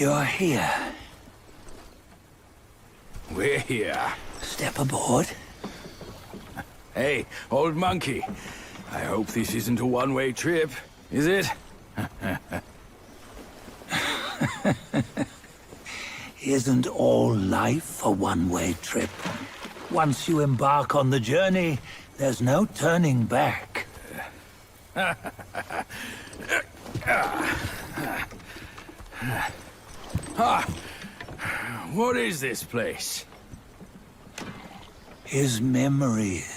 You're here. We're here. Step aboard. Hey, old monkey. I hope this isn't a one-way trip, is it? Isn't all life a one-way trip? Once you embark on the journey, there's no turning back. What is this place? His memories.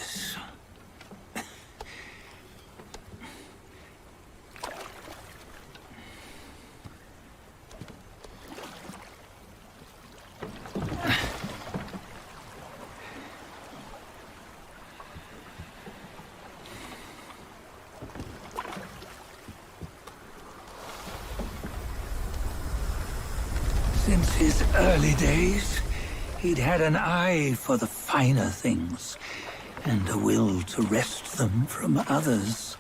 Since his early days, he'd had an eye for the finer things, and a will to wrest them from others.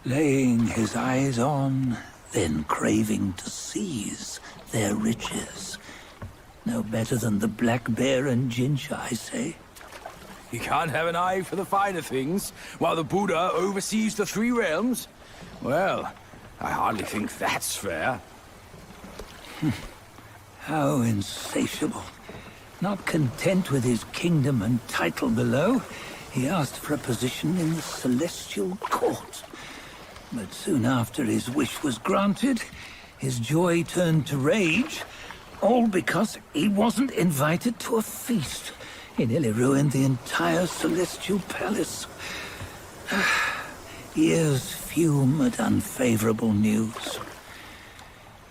Laying his eyes on, then craving to seize their riches. No better than the black bear and Jinch, I say. You can't have an eye for the finer things, while the Buddha oversees the three realms? Well, I hardly think that's fair. How insatiable. Not content with his kingdom and title below, he asked for a position in the celestial court. But soon after his wish was granted, his joy turned to rage, all because he wasn't invited to a feast. He nearly ruined the entire celestial palace. Ears fume at unfavorable news.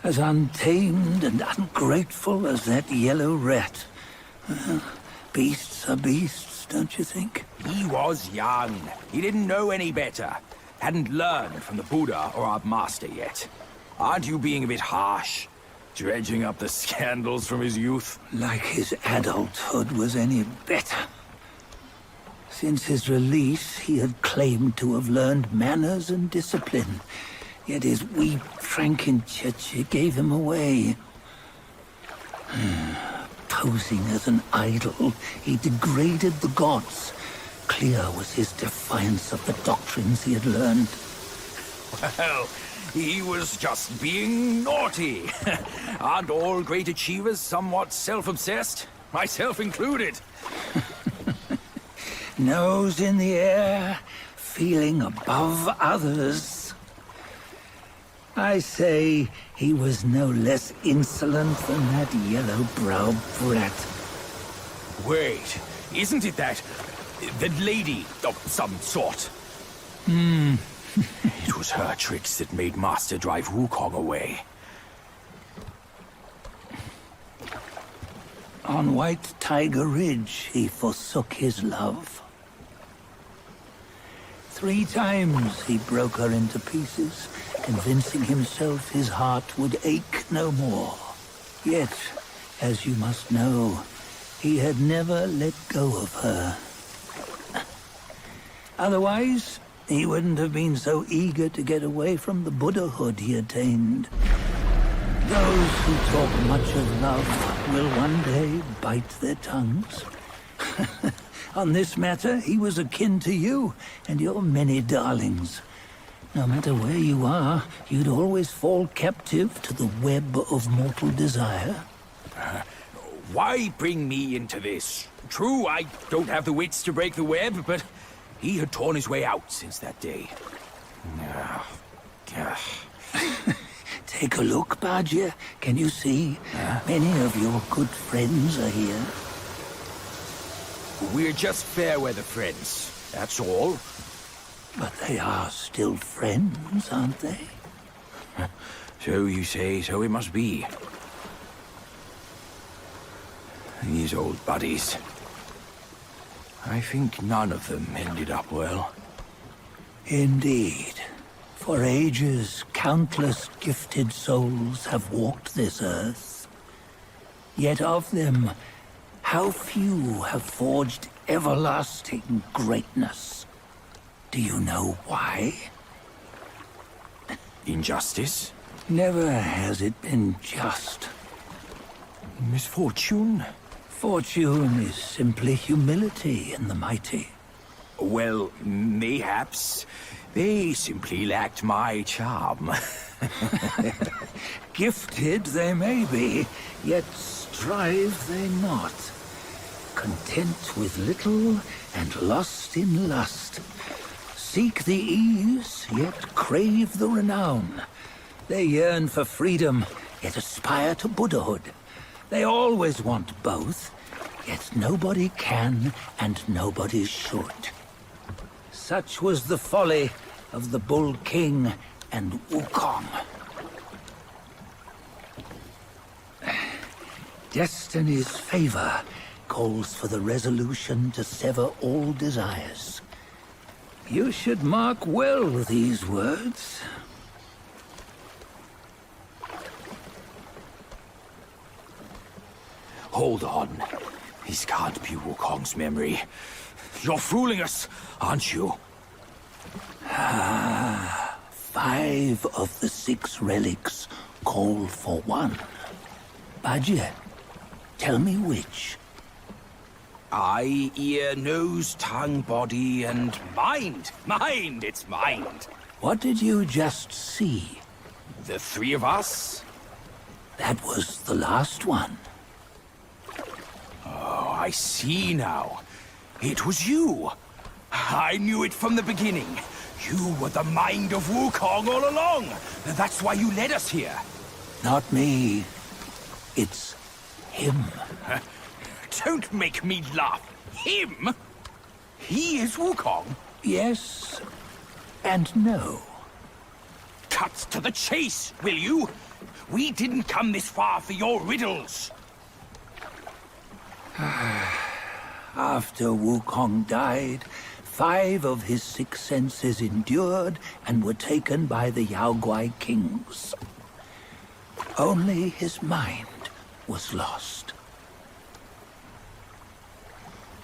As untamed and ungrateful as that yellow rat. Beasts are beasts, don't you think? He was young. He didn't know any better. Hadn't learned from the Buddha or our master yet. Aren't you being a bit harsh? Dredging up the scandals from his youth? Like his adulthood was any better. Since his release, he had claimed to have learned manners and discipline. Yet his weak Frankenchurch gave him away. Posing as an idol, he degraded the gods. Clear was his defiance of the doctrines he had learned. Well, he was just being naughty. Aren't all great achievers somewhat self-obsessed? Myself included. Nose in the air, feeling above others. I say he was no less insolent than that yellow-browed brat. Wait, isn't it that lady of some sort? It was her tricks that made Master drive Wukong away. On White Tiger Ridge, he forsook his love. 3 times he broke her into pieces, convincing himself his heart would ache no more. Yet, as you must know, he had never let go of her. Otherwise, he wouldn't have been so eager to get away from the Buddhahood he attained. Those who talk much of love will one day bite their tongues. On this matter, he was akin to you and your many darlings. No matter where you are, you'd always fall captive to the web of mortal desire. Why bring me into this? True, I don't have the wits to break the web, but he had torn his way out since that day. Take a look, Bajia. Can you see? Many of your good friends are here. We're just fair-weather friends, that's all. But they are still friends, aren't they? So you say, so it must be. These old buddies. I think none of them ended up well. Indeed. For ages, countless gifted souls have walked this earth. Yet of them, how few have forged everlasting greatness? Do you know why? Injustice? Never has it been just. Misfortune? Fortune is simply humility in the mighty. Well, mayhaps. They simply lacked my charm. Gifted they may be, yet strive they not. Content with little and lost in lust. Seek the ease, yet crave the renown. They yearn for freedom, yet aspire to Buddhahood. They always want both, yet nobody can and nobody should. Such was the folly of the Bull King and Wukong. Destiny's favor calls for the resolution to sever all desires. You should mark well these words. Hold on. This can't be Wukong's memory. You're fooling us, aren't you? 5 of the 6 relics call for one. Bajie, tell me which. Eye, ear, nose, tongue, body, and mind. Mind, it's mind. What did you just see? The 3 of us? That was the last one. Oh, I see now. It was you. I knew it from the beginning. You were the mind of Wukong all along. That's why you led us here. Not me. It's him. Don't make me laugh. Him? He is Wukong? Yes and no. Cut to the chase, will you? We didn't come this far for your riddles. After Wukong died, 5 of his 6 senses endured and were taken by the Yaoguai kings. Only his mind was lost.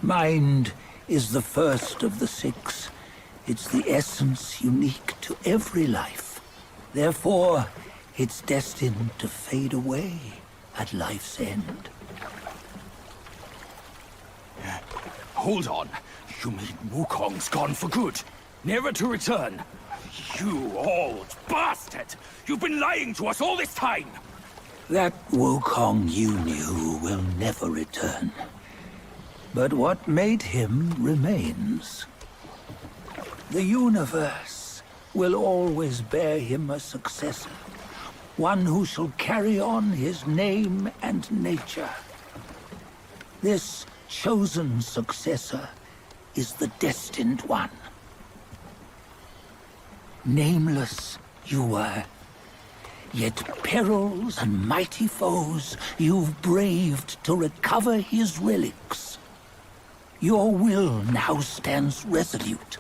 Mind is the first of the 6. It's the essence unique to every life. Therefore, it's destined to fade away at life's end. Hold on. You mean Wukong's gone for good? Never to return? You old bastard! You've been lying to us all this time! That Wukong you knew will never return. But what made him remains. The universe will always bear him a successor. One who shall carry on his name and nature. This chosen successor is the destined one. Nameless you were, yet perils and mighty foes you've braved to recover his relics. Your will now stands resolute,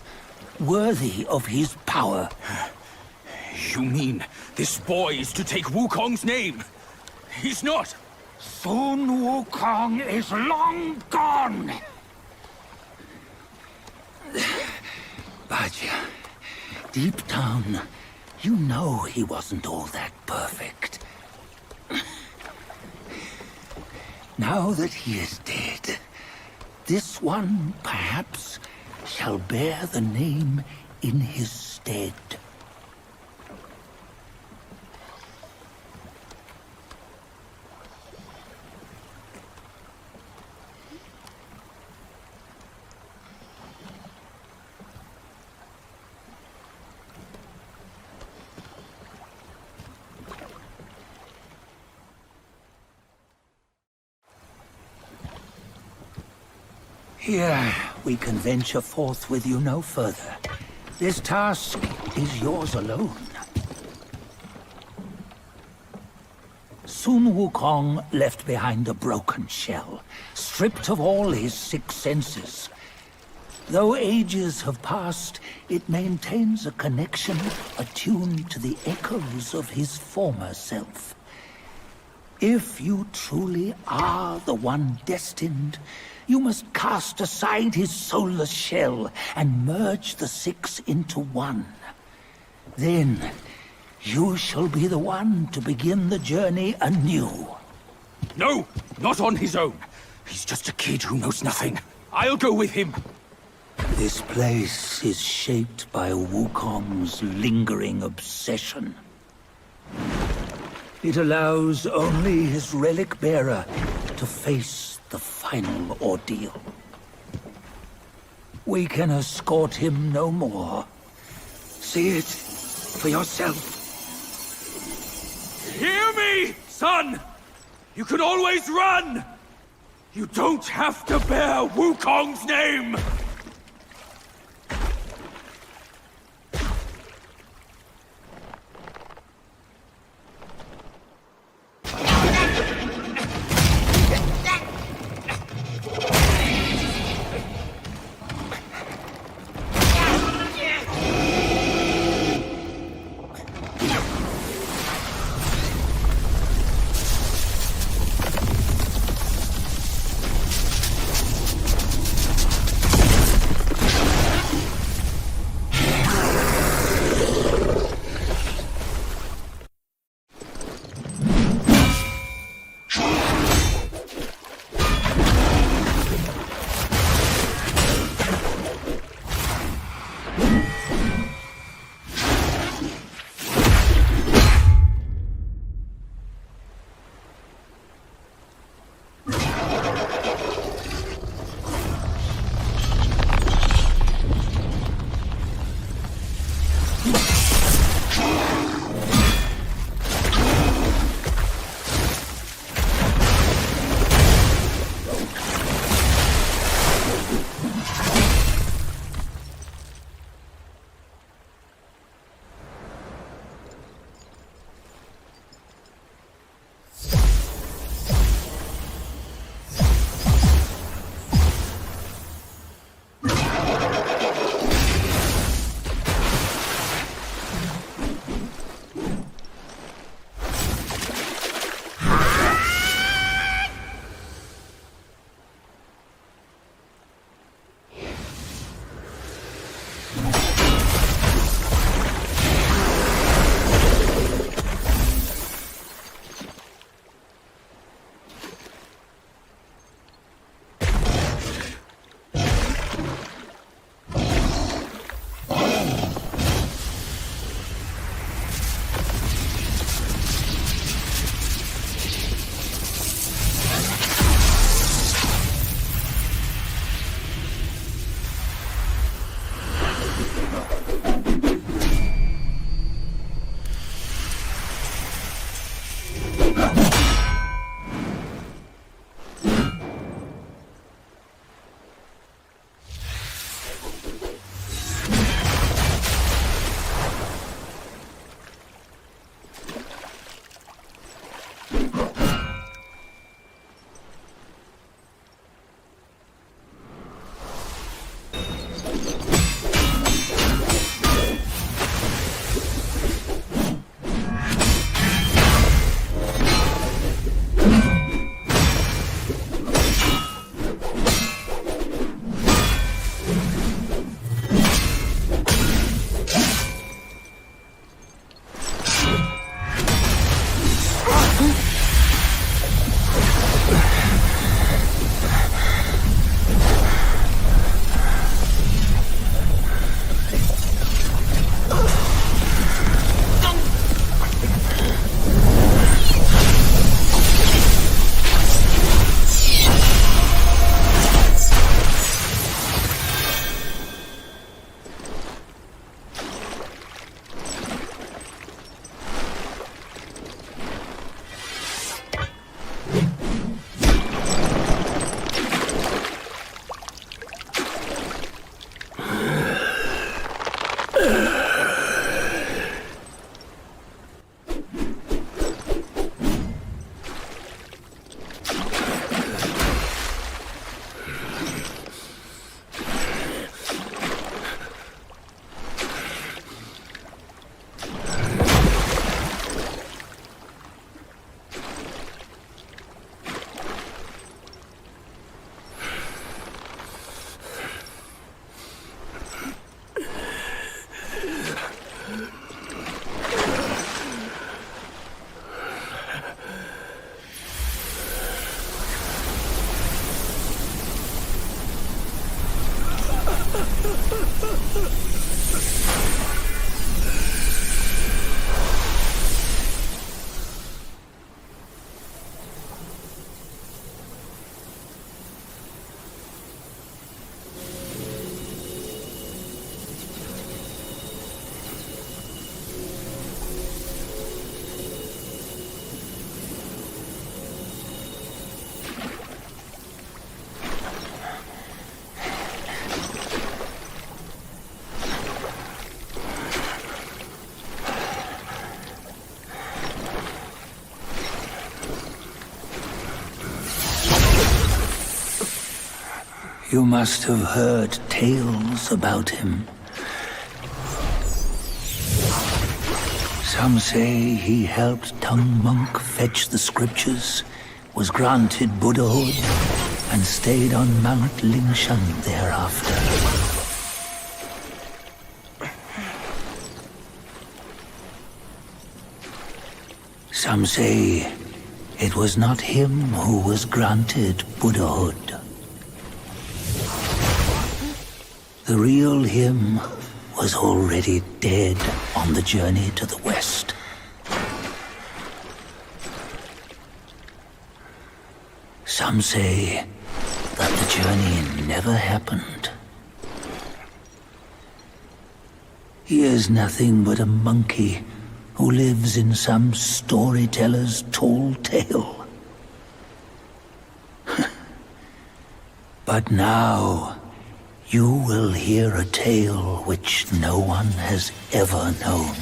worthy of his power. You mean this boy is to take Wukong's name? He's not! Sun Wukong is long gone! Bajie, deep down, you know he wasn't all that perfect. Now that he is dead, this one, perhaps, shall bear the name in his stead. Here, we can venture forth with you no further. This task is yours alone. Sun Wukong left behind a broken shell, stripped of all his 6 senses. Though ages have passed, it maintains a connection attuned to the echoes of his former self. If you truly are the one destined, you must cast aside his soulless shell and merge the 6 into one. Then, You shall be the one to begin the journey anew. No, not on his own. He's just a kid who knows nothing. I'll go with him. This place is shaped by Wukong's lingering obsession. It allows only his relic bearer to face the final ordeal. We can escort him no more. See it for yourself. Hear me, son! You can always run! You don't have to bear Wukong's name! You must have heard tales about him. Some say he helped Tung Monk fetch the scriptures, was granted Buddhahood, and stayed on Mount Lingshan thereafter. Some say it was not him who was granted Buddhahood. The real him was already dead on the journey to the west. Some say that the journey never happened. He is nothing but a monkey who lives in some storyteller's tall tale. But now, you will hear a tale which no one has ever known.